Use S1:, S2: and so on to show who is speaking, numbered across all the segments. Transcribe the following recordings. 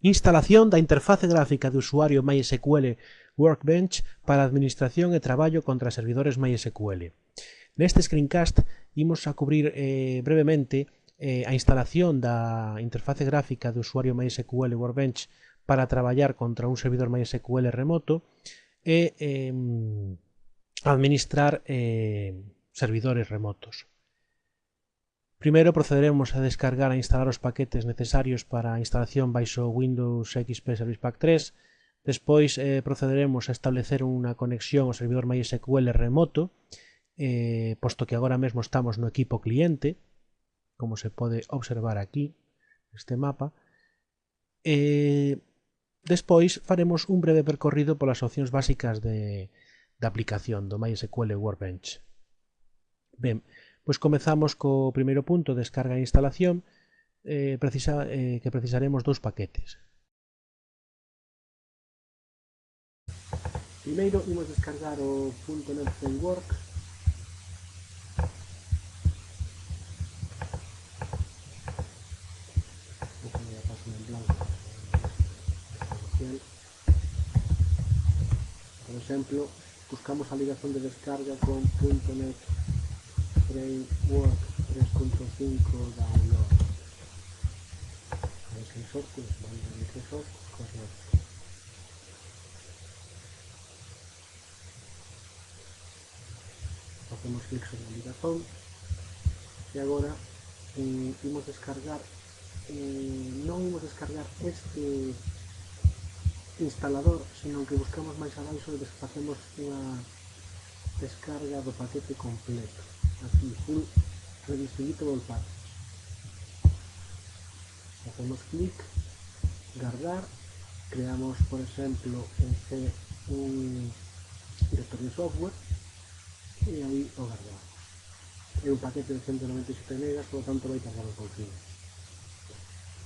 S1: Instalación da interface gráfica de usuario MySQL Workbench para a administración e traballo contra servidores MySQL. Neste screencast imos a cubrir brevemente a instalación da interface gráfica de usuario MySQL Workbench para traballar contra un servidor MySQL remoto e administrar servidores remotos. Primeiro procederemos a descargar e instalar os paquetes necesarios para a instalación baixo Windows XP Service Pack 3. Despois procederemos a establecer unha conexión ao servidor MySQL remoto, posto que agora mesmo estamos no equipo cliente, como se pode observar aquí neste mapa. Despois faremos un breve percorrido polas opcións básicas da aplicación do MySQL Workbench. Ben, pois comezamos co primeiro punto, descarga e instalación, que precisaremos dous paquetes. Primeiro imos descargar o .NET Framework. Por exemplo, buscamos a ligación de descarga con .NET Framework 3.5 download. Microsoft, pues manda Microsoft, correcto. Facemos clic sobre a ligación e agora imos descargar, non imos descargar este instalador, sino que buscamos máis abaixo e facemos unha descarga do paquete completo, aquí, full redistributable path. Facemos clic, guardar, creamos, por exemplo, en C un directorio software e aí o guardamos. É un paquete de 197 megas, por lo tanto vai tardar un pouquinho.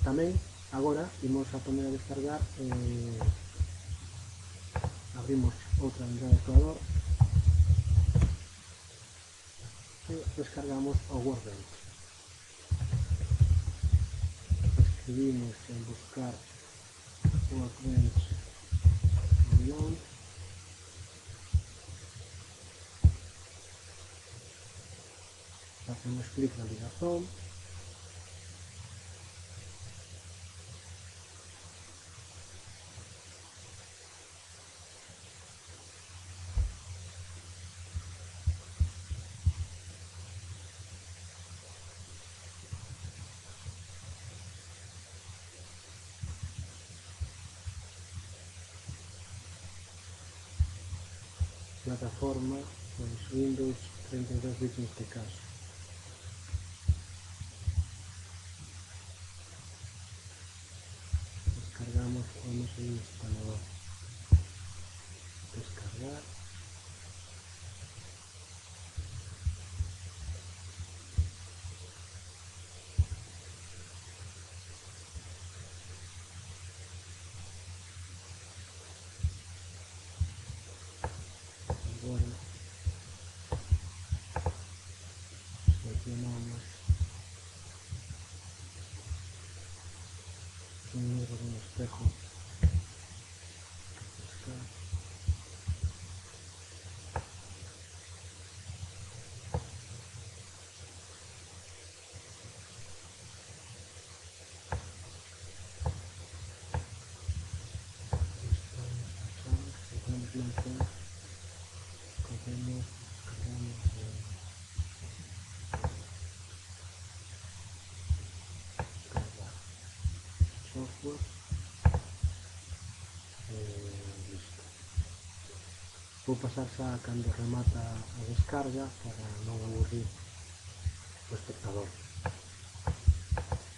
S1: Tamén, agora, imos a poner a descargar, abrimos outra unidade de explorador e descargamos o Workbench. Escribimos en buscar Workbench download. Hacemos clic na ligación. Plataforma, pues Windows 32 bits en este caso. Descargamos o nuestro instalador. Descargar. Agora seleccionamos un número de un espejo. Buscar. Software, listo. Vou pasar xa cando remata a descarga para non aburrir o espectador.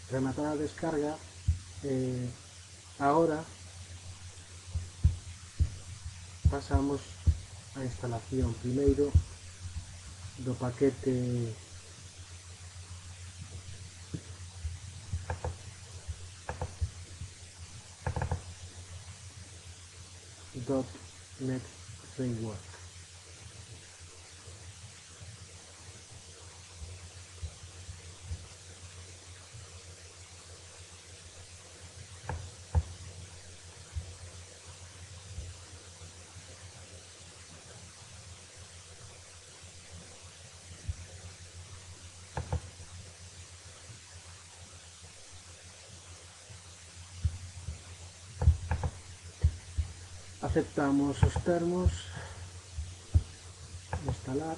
S1: Rematada a descarga, agora pasamos a instalación primeiro do paquete .NET Framework. aceptamos os termos, instalar,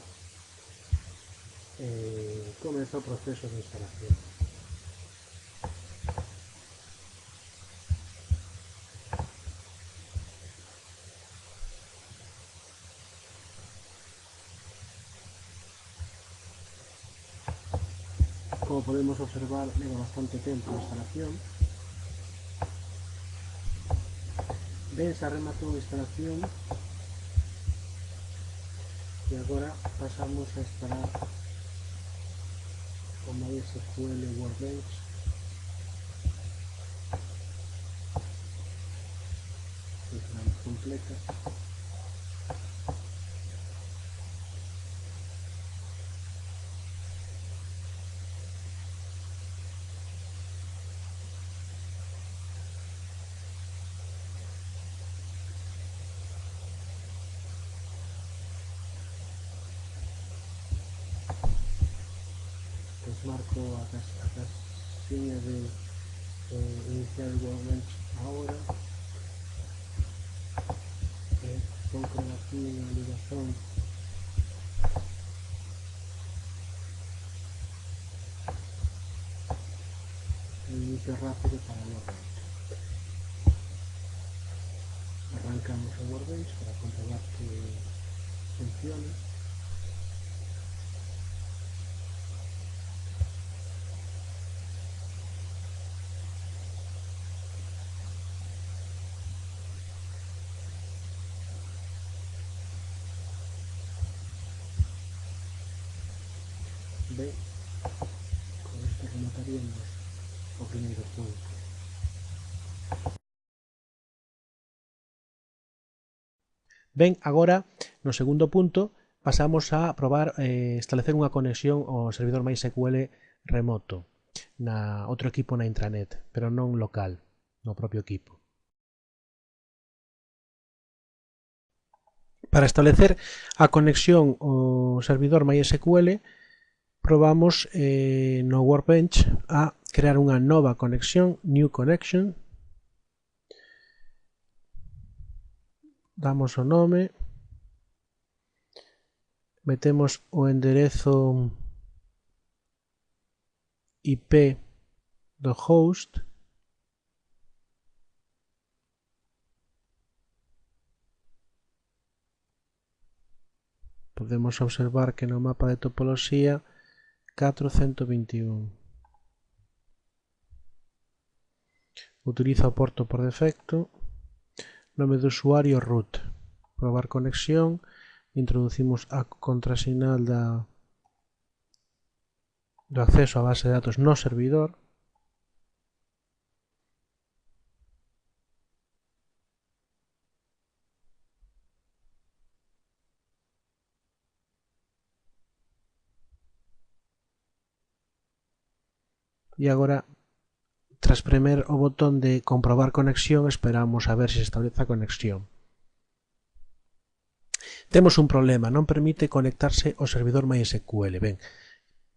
S1: comeza o proceso de instalación. Como podemos observar, leva bastante tempo a instalación. Ben, se rematou a instalación e agora pasamos a instalar o MySQL Workbench. Instalamos completa. Marco a casinha de iniciar o Workbench agora. Vou crear aquí unha ligazón de inicio rápido para o Workbench. Arrancamos o Workbench para comprobar que funcione. Ben, con isto remataríamos o primeiro punto. Ben, agora, no segundo punto, pasamos a probar establecer unha conexión ao servidor MySQL remoto na outro equipo na intranet, pero non local, no propio equipo. Para establecer a conexión ao servidor MySQL, probamos no Workbench a crear unha nova conexión, New Connection. Damos o nome, metemos o enderezo IP do host, podemos observar que no mapa de topoloxía 421 utiliza o porto por defecto, nome do usuario root, probar conexión, introducimos a contrasinal do acceso a base de datos no servidor, e agora, tras premer o botón de comprobar conexión, esperamos a ver se establece a conexión. Temos un problema, non permite conectarse ao servidor MySQL. Ben,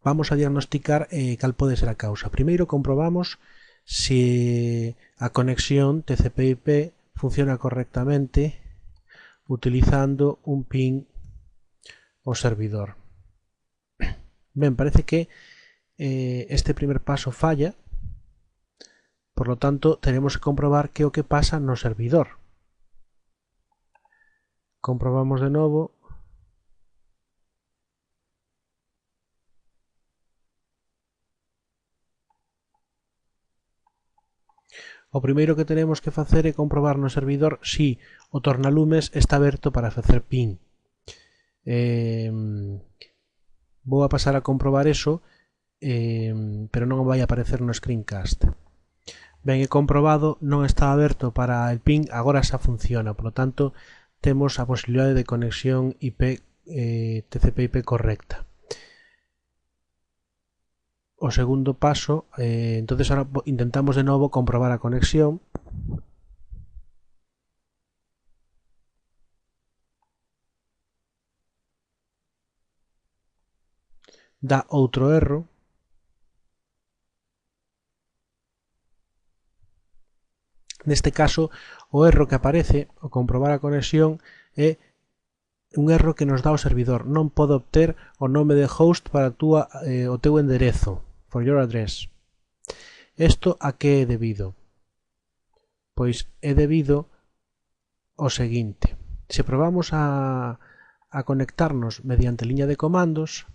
S1: vamos a diagnosticar cal pode ser a causa. Primeiro comprobamos se a conexión TCP/IP funciona correctamente utilizando un ping ao servidor. Ben, parece que este primer paso falla, por lo tanto tenemos que comprobar que o que pasa no servidor. Comprobamos de novo. O primeiro que tenemos que facer é comprobar no servidor si o tornalumes está aberto para facer ping. Vou a pasar a comprobar eso, pero non vai aparecer no screencast. Ben, he comprobado, non está aberto para el ping, agora xa funciona, por lo tanto temos a posibilidade de conexión IP TCP/IP correcta. O segundo paso, entonces ahora intentamos de novo comprobar a conexión. Dá outro erro. Neste caso, o erro que aparece ao comprobar a conexión é un erro que nos dá o servidor. Non pode obter o nome de host para o teu enderezo, for your address. Isto a que é debido? Pois é debido ao seguinte. Se probamos a conectarnos mediante liña de comandos,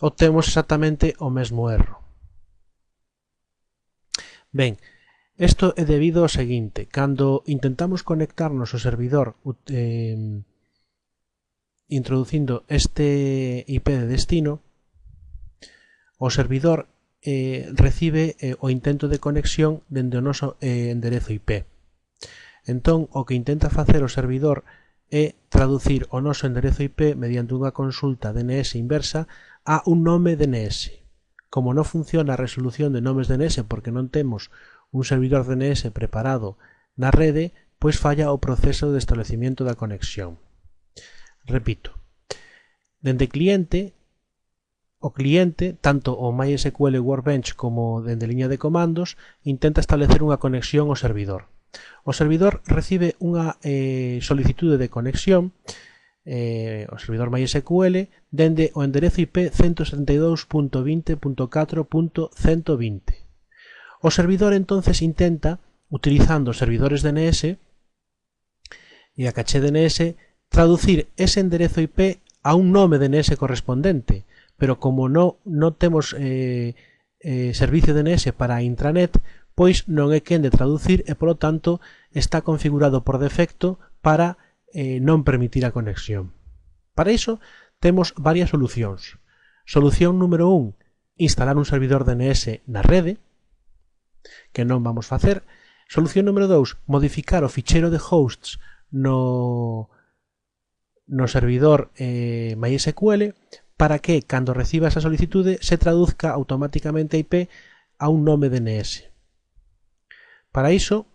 S1: obtemos exactamente o mesmo erro. Ben, isto é debido ao seguinte. Cando intentamos conectarnos ao servidor introducindo este IP de destino, o servidor recibe o intento de conexión dende o noso enderezo IP. Entón, o que intenta facer o servidor é traducir o noso enderezo IP mediante unha consulta DNS inversa a un nome DNS. Como non funciona a resolución de nomes DNS porque non temos un servidor DNS preparado na rede, pois falla o proceso de establecimiento da conexión. Repito, dende cliente, o cliente, tanto o MySQL Workbench como dende liña de comandos, intenta establecer unha conexión ao servidor. O servidor recibe unha solicitude de conexión, o servidor MySQL, dende o enderezo IP 172.20.4.120. O servidor entonces intenta, utilizando servidores DNS e a caché DNS, traducir ese enderezo IP a un nome DNS correspondente, pero como non temos servicio DNS para a intranet, pois non é quen de traducir e, polo tanto, está configurado por defecto para non permitir a conexión. Para iso temos varias solucións. Solución número 1, instalar un servidor DNS na rede, que non vamos facer. Solución número 2, modificar o ficheiro de hosts no servidor MySQL para que, cando reciba esa solicitude, se traduzca automáticamente a IP a un nome DNS. Para iso,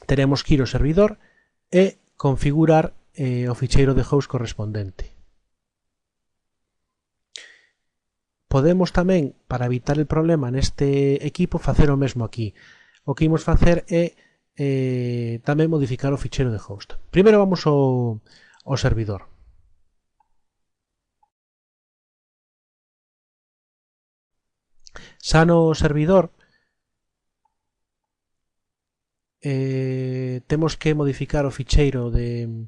S1: teremos que ir ao servidor e configurar o ficheiro de host correspondente. Podemos tamén, para evitar el problema neste equipo, facer o mesmo aquí. O que imos facer é tamén modificar o ficheiro de host. Primeiro vamos ao servidor. Xa no servidor temos que modificar o ficheiro de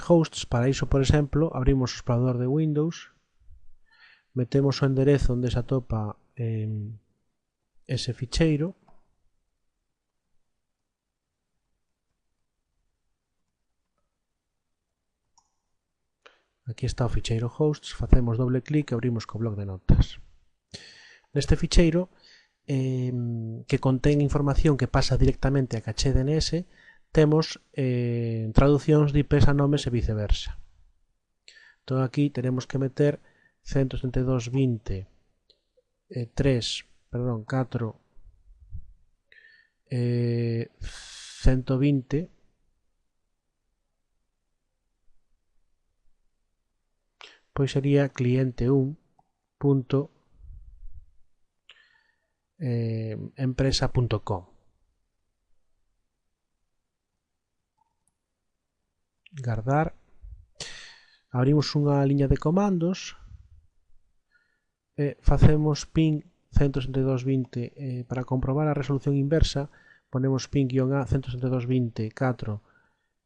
S1: hosts. Para iso, por exemplo, abrimos o explorador de Windows, metemos o enderezo onde se atopa ese ficheiro, aquí está o ficheiro hosts, facemos doble clic e abrimos co bloc de notas. Neste ficheiro, que contén información que pasa directamente a caché DNS, temos traducións de IPs a nomes e viceversa. Entón aquí tenemos que meter 172.20 4 120 pois sería cliente1.empresa.com. Guardar. Abrimos unha liña de comandos e facemos ping 172.20 para comprobar a resolución inversa. Ponemos ping-a 172.20 4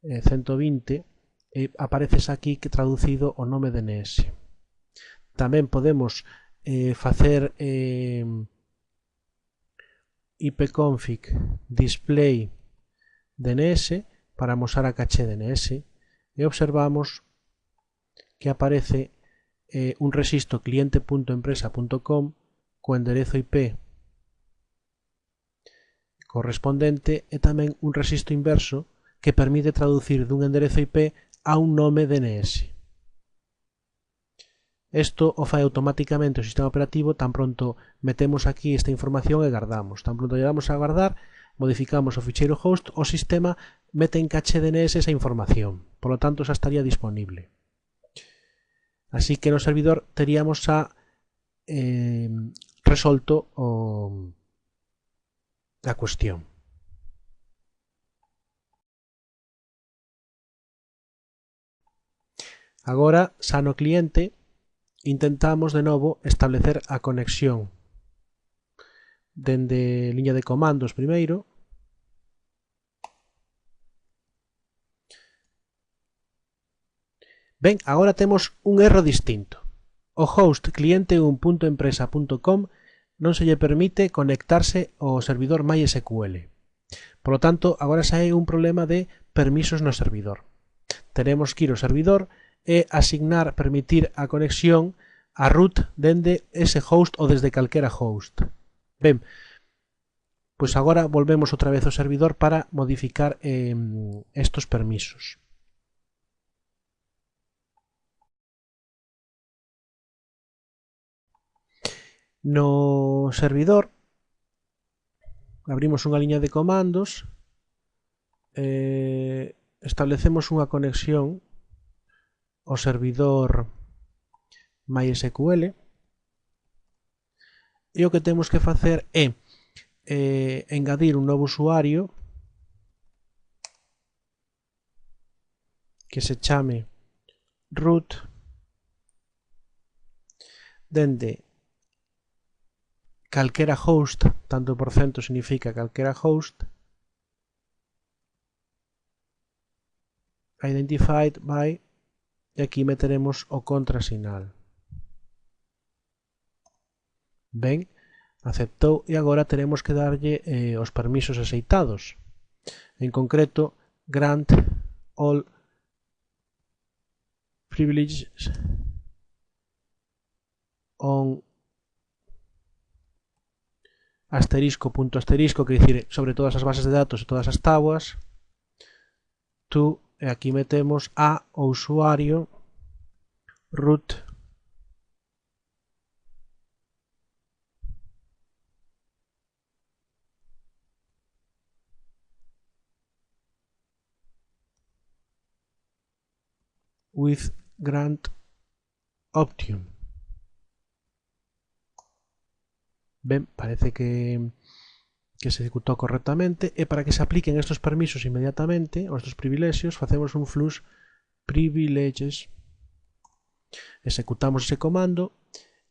S1: 120 e aparece aquí que traducido o nome DNS. Tamén podemos facer ipconfig display DNS para amosar a caché DNS e observamos que aparece un rexistro cliente.empresa.com co enderezo IP correspondente e tamén un rexistro inverso que permite traducir dun enderezo IP a un nome DNS. Isto o fai automáticamente o sistema operativo tan pronto metemos aquí esta información e guardamos. Tan pronto lle damos a guardar, modificamos o ficheiro host, o sistema mete en caché DNS esa información, por lo tanto xa estaría disponible. Así que no servidor teríamos xa resolto a cuestión. Agora, xa no cliente, intentamos de novo establecer a conexión dende liña de comandos primeiro. Ben, agora temos un erro distinto. O host cliente1.empresa.com non se lle permite conectarse ao servidor MySQL. Por lo tanto, agora xa hai un problema de permisos no servidor. Tenemos que ir ao servidor e permitir a conexión a root dende ese host ou desde calquera host. Ben, pois agora volvemos outra vez ao servidor para modificar estos permisos. No servidor abrimos unha liña de comandos, establecemos unha conexión ao servidor MySQL e o que temos que facer é engadir un novo usuario que se chame root dende calquera host, tanto por cento significa calquera host, identified by, e aquí meteremos o contrasinal. Ben, aceptou e agora teremos que darlle os permisos aceitados. En concreto, grant all privileges on asterisco, punto asterisco, que dicir sobre todas as bases de datos e todas as tabuas, to, e aquí metemos a o usuario root with grant option. Ben, parece que se executou correctamente, e para que se apliquen estos permisos inmediatamente, ou estos privilexios, facemos un flush privileges, executamos ese comando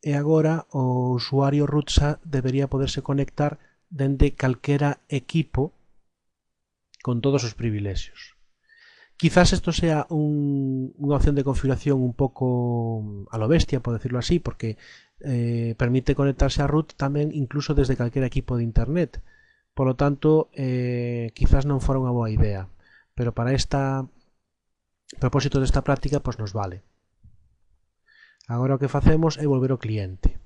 S1: e agora o usuario root debería poderse conectar dende calquera equipo con todos os privilexios. Quizás esto sea unha opción de configuración un pouco a lo bestia, por decirlo así, porque permite conectarse a root tamén incluso desde calquera equipo de internet. Por lo tanto, quizás non fora unha boa idea, pero para propósito desta práctica, pois nos vale. Agora o que facemos é volver ao cliente.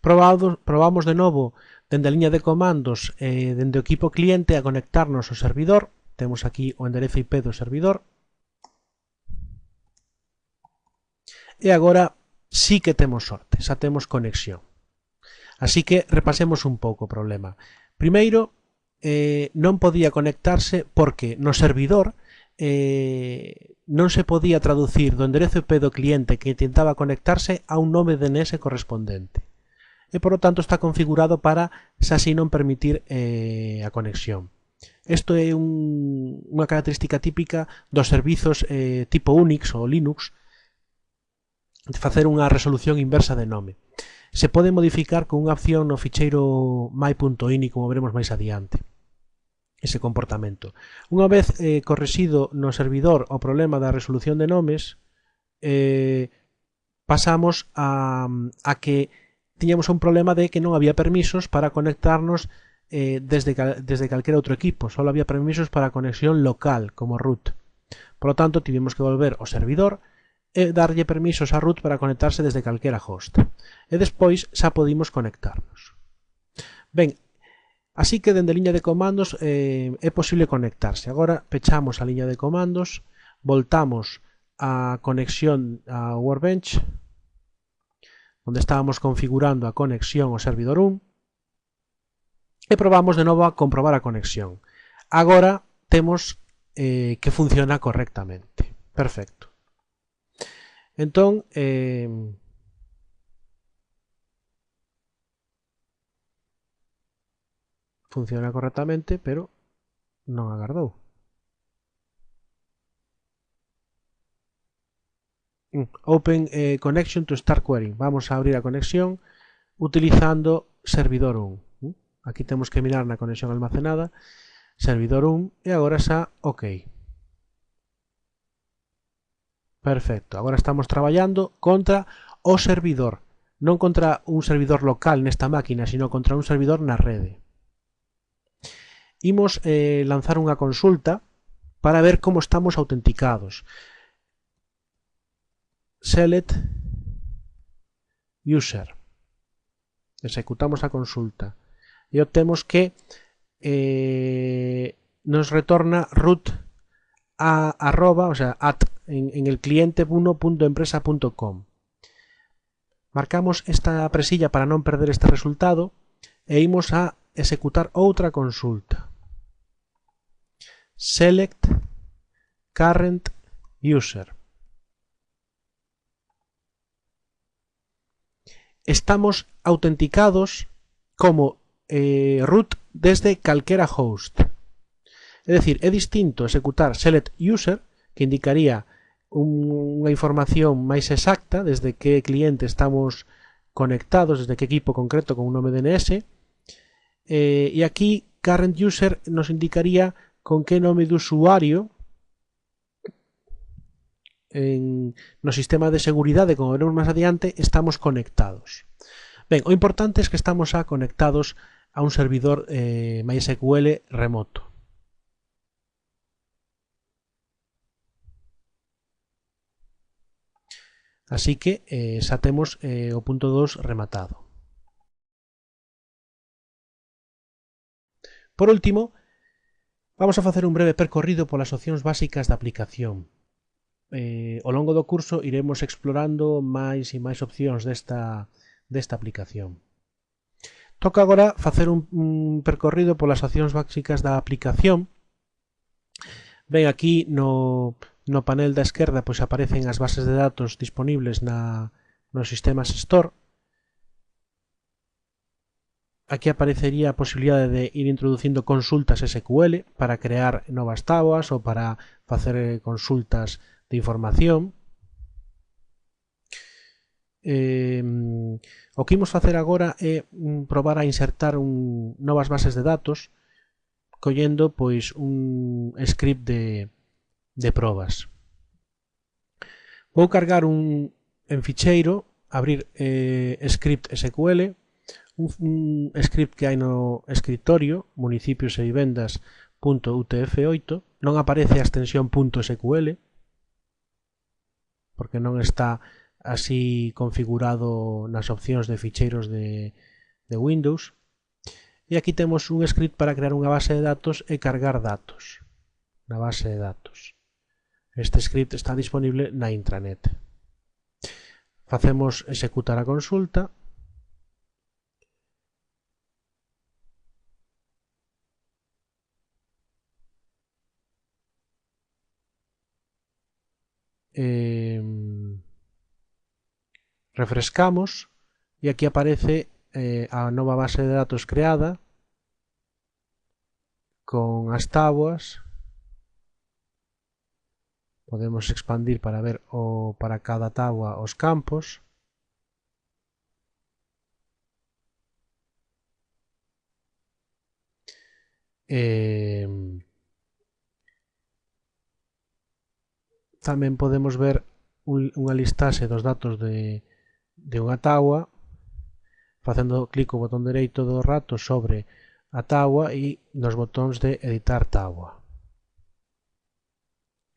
S1: Probamos de novo dende a liña de comandos dende o equipo cliente a conectarnos ao servidor. Temos aquí o enderezo IP do servidor. E agora sí que temos sorte, xa temos conexión. Así que repasemos un pouco o problema. Primeiro, non podía conectarse porque no servidor non se podía traducir do enderezo IP do cliente que intentaba conectarse a un nome DNS correspondente. E, por lo tanto, está configurado para xa así non permitir a conexión. Isto é unha característica típica dos servizos tipo Unix ou Linux, de facer unha resolución inversa de nome. Se pode modificar con unha opción no ficheiro my.ini, como veremos máis adiante, ese comportamento. Unha vez correxido no servidor o problema da resolución de nomes, pasamos a que tiñamos un problema de que non había permisos para conectarnos desde calquera outro equipo, só había permisos para conexión local, como root. Por lo tanto, tivemos que volver ao servidor e darlle permisos a root para conectarse desde calquera host. E despois xa podimos conectarnos. Ben, así que dende a liña de comandos é posible conectarse. Agora pechamos a liña de comandos, voltamos a conexión a Workbench, onde estábamos configurando a conexión ao servidor 1, e probamos de novo a comprobar a conexión. Agora temos que funciona correctamente. Perfecto. Entón, funciona correctamente, pero non agardou. Open connection to start querying. Vamos a abrir a conexión utilizando servidor 1. Aquí temos que mirar na conexión almacenada, servidor 1, e agora xa OK. Perfecto, agora estamos traballando contra o servidor, non contra un servidor local nesta máquina, sino contra un servidor na rede. Imos lanzar unha consulta para ver como estamos autenticados. Select user. Executamos a consulta e obtemos que nos retorna root o sea, en el cliente 1.empresa.com. Marcamos esta presilla para non perder este resultado e imos a executar outra consulta. Select current user. Estamos autenticados como root desde calquera host. É dicir, é distinto executar select user, que indicaría unha información máis exacta desde que cliente estamos conectados, desde que equipo concreto con un nome DNS, e aquí current user nos indicaría con que nome de usuario no sistema de seguridade, como veremos máis adiante, estamos conectados. Ben, o importante é que estamos conectados a un servidor MySQL remoto. Así que xa temos o punto 2 rematado. Por último, vamos a facer un breve percorrido polas opcións básicas da aplicación. Ao longo do curso iremos explorando máis e máis opcións desta aplicación. Toca agora facer un percorrido polas opcións básicas da aplicación. Ben, aquí no panel da esquerda pois aparecen as bases de datos disponibles nos sistemas Store. Aquí aparecería a posibilidade de ir introducindo consultas SQL para crear novas táboas ou para facer consultas de información. O que imos facer agora é probar a insertar novas bases de datos collendo pois un script de probas. Vou cargar en ficheiro, abrir script SQL, un script que hai no escritorio municipios e vivendas.utf8. Non aparece a extensión .sql porque non está así configurado nas opcións de ficheiros de Windows. E aquí temos un script para crear unha base de datos e cargar datos na base de datos. Este script está disponible na intranet. Facemos executar a consulta. Refrescamos e aquí aparece a nova base de datos creada con as táboas. Podemos expandir para ver para cada táboa os campos. Tamén podemos ver unha listaxe dos datos de unha táboa facendo clic co botón dereito do rato sobre a táboa e nos botóns de editar táboa,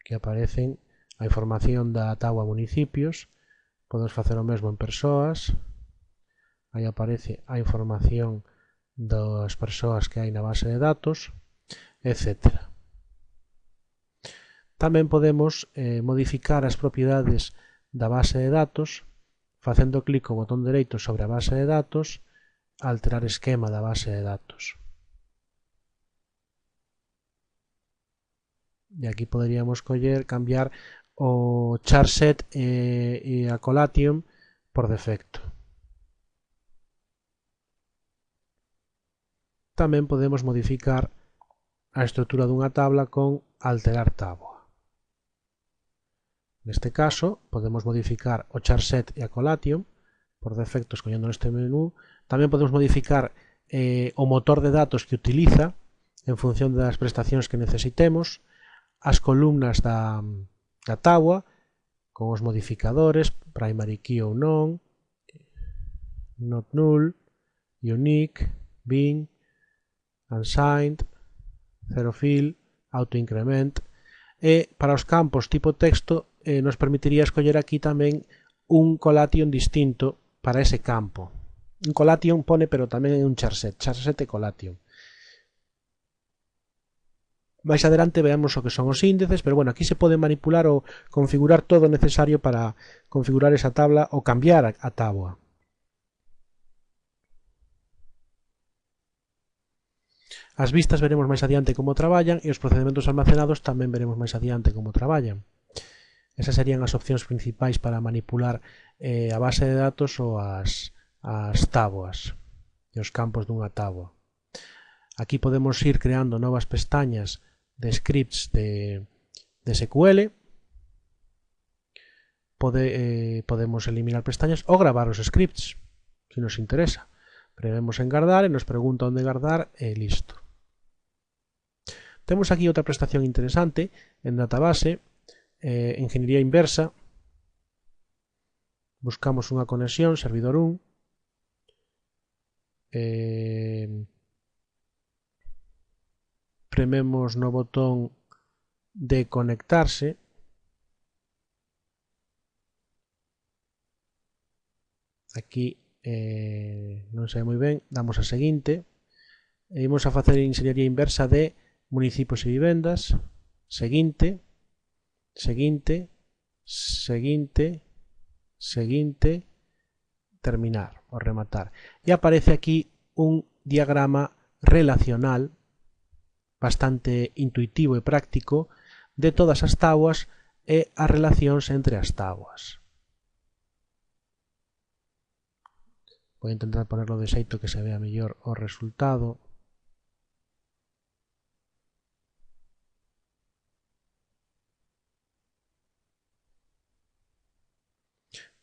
S1: que aparecen a información da táboa municipios. Podemos facer o mesmo en persoas. Aí aparece a información das persoas que hai na base de datos, etc. Tamén podemos modificar as propiedades da base de datos facendo clic co botón dereito sobre a base de datos, alterar esquema da base de datos. E aquí poderíamos cambiar o charset e a Collation por defecto. Tamén podemos modificar a estrutura dunha tabla con alterar táboa. Neste caso, podemos modificar o charset e a Collation por defecto escollendo neste menú. Tamén podemos modificar o motor de datos que utiliza en función das prestacións que necesitemos, as columnas da táboa con os modificadores, primary key ou non, not null, unique, bin, unsigned, zero fill, auto increment, e para os campos tipo texto nos permitiría escoller aquí tamén un collation distinto para ese campo. Un collation pone, pero tamén un charset e collation. Máis adelante veamos o que son os índices, pero bueno, aquí se pode manipular ou configurar todo o necesario para configurar esa tabla ou cambiar a táboa. As vistas veremos máis adiante como traballan e os procedementos almacenados tamén veremos máis adiante como traballan. Esas serían as opcións principais para manipular a base de datos ou as táboas e os campos dunha táboa. Aquí podemos ir creando novas pestañas de scripts de SQL. Podemos eliminar pestañas ou gravar os scripts, se nos interesa. Prememos en guardar e nos pregunta onde guardar e listo. Temos aquí outra prestación interesante en database, ingeniería inversa. Buscamos unha conexión, servidor 1. Prememos no botón de conectarse. Aquí non sei moi ben, damos a seguinte e imos a facer ingeniería inversa de municipios e vivendas, seguinte, seguinte, seguinte, seguinte, terminar ou rematar. E aparece aquí un diagrama relacional bastante intuitivo e práctico de todas as táboas e as relacións entre as táboas. Vou intentar ponerlo de xeito que se vea mellor o resultado.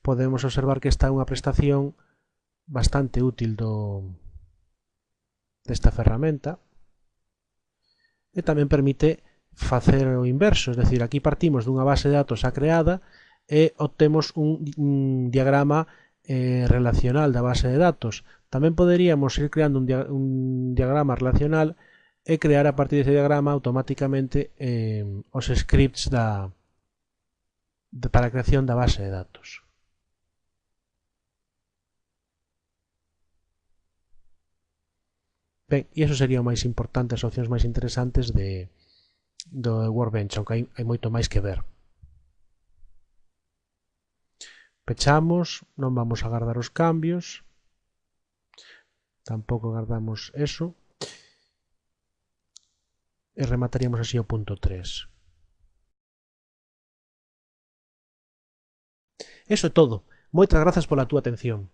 S1: Podemos observar que esta é unha prestación bastante útil desta ferramenta. E tamén permite facer o inverso, es decir, aquí partimos dunha base de datos xa creada e obtemos un diagrama relacional da base de datos. Tamén poderíamos ir creando un diagrama relacional e crear a partir dese diagrama automáticamente os scripts para a creación da base de datos. Ben, e iso sería o máis importante, as opcións máis interesantes do Workbench, aunque hai moito máis que ver. Pechamos, non vamos a agardar os cambios, tampouco agardamos eso, e remataríamos así o punto 3. Eso é todo. Moitas grazas pola túa atención.